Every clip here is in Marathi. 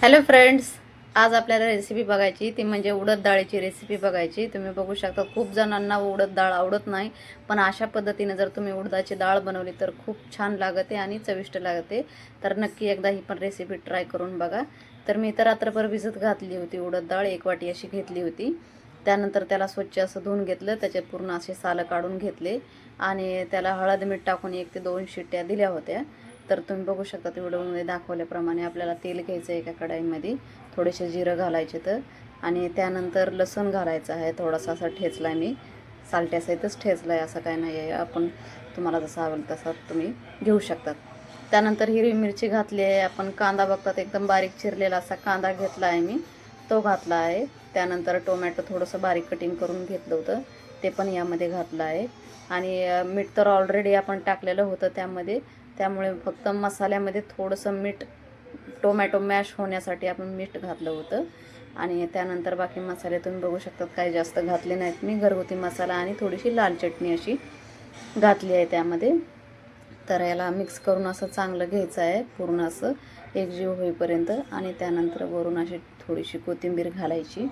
हॅलो फ्रेंड्स, आज आपल्याला रेसिपी बघायची ती म्हणजे उडद डाळीची रेसिपी बघायची। तुम्ही बघू शकता खूप जणांना उडद डाळ आवडत नाही, पण अशा पद्धतीने जर तुम्ही उडदाची डाळ बनवली तर खूप छान लागते आणि चविष्ट लागते। तर नक्की एकदा ही पण रेसिपी ट्राय करून बघा। तर मी तर रात्रभर भिजत घातली होती उडद डाळ, 1 वाटी अशी घेतली होती। त्यानंतर त्याला स्वच्छ असं धुवून घेतलं, त्याचे पूर्ण असे साल काढून घेतले आणि त्याला हळद मीठ टाकून 1 ते 2 शिट्ट्या दिल्या होत्या। तर तुम्ही बघू शकता व्हिडिओमध्ये दाखवल्याप्रमाणे आपल्याला तेल घ्यायचं एका कढईमध्ये, थोडेसे जिरं घालायचे तर, आणि त्यानंतर लसूण घालायचं आहे। थोडासा असा ठेचला आहे मी, सालट्यासहितच ठेचला आहे, असं काय नाही आहे। आपण तुम्हाला जसं आवडेल तसा तुम्ही घेऊ शकतात। त्यानंतर हिरवी मिरची घातली आहे। आपण कांदा बघतात एकदम बारीक चिरलेला असा कांदा घेतला आहे मी, तो घातला आहे। त्यानंतर टोमॅटो थोडंसं बारीक कटिंग करून घेतलं होतं, ते पण यामध्ये घातलं आहे। आणि मीठ तर ऑलरेडी आपण टाकलेलं होतं त्यामध्ये, त्यामुळे फक्त मसाल्यामध्ये थोडंसं मीठ, टोमॅटो मॅश होण्यासाठी आपण मीठ घातलं होतं। आणि त्यानंतर बाकी मसाले तुम्ही बघू शकता काही जास्त घातले नाहीत मी, घरगुती मसाला आणि थोडीशी लाल चटणी अशी घातली आहे त्यामध्ये। तर याला मिक्स करून असं चांगलं घ्यायचं आहे, पूर्ण असं एकजीव होईपर्यंत। आणि त्यानंतर वरून अशी थोडीशी कोथिंबीर घालायची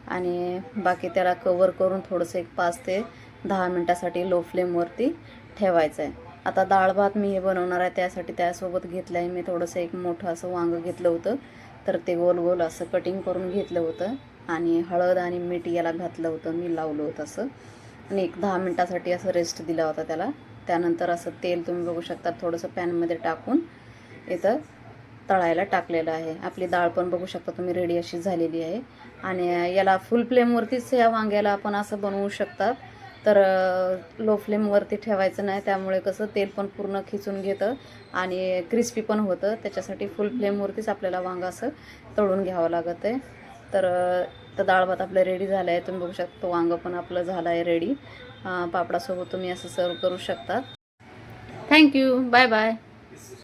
आणि बाकी त्याला कवर करून थोडंसं एक 5 ते 10 मिनटासाठी लो फ्लेमवरती ठेवायचं आहे। आता डाळ भात मी हे बनवणार आहे, त्यासाठी त्यासोबत घेतलं आहे मी थोडंसं एक मोठं असं वांगं घेतलं होतं, तर ते गोल गोल असं कटिंग करून घेतलं होतं आणि हळद आणि मीठ याला घातलं होतं, मी लावलं होतं असं, आणि एक 10 मिनटासाठी असं रेस्ट दिला होता त्याला। त्यानंतर असं तेल तुम्ही बघू शकता थोडंसं पॅनमध्ये टाकून इथं तळायला टाकलेलं आहे। आपली डाळ पण बघू शकता तुम्ही रेडी अशी झालेली आहे। आणि याला फुल फ्लेमवरतीच या वांग्याला आपण असं बनवू शकतात, तर लो फ्लेमवरती ठेवायचं नाही, त्यामुळे कसं तेल पण पूर्ण खिचून घेतं आणि क्रिस्पी पण होतं। त्याच्यासाठी फुल फ्लेमवरतीच आपल्याला वांगं असं तळून घ्यावं लागतं आहे। तर डाळ भात आपलं रेडी झालं आहे, तुम्ही बघू शकता वांगं पण आपलं झालं आहे रेडी। पापडासोबत तुम्ही असं सर्व करू शकता। Thank you, bye bye.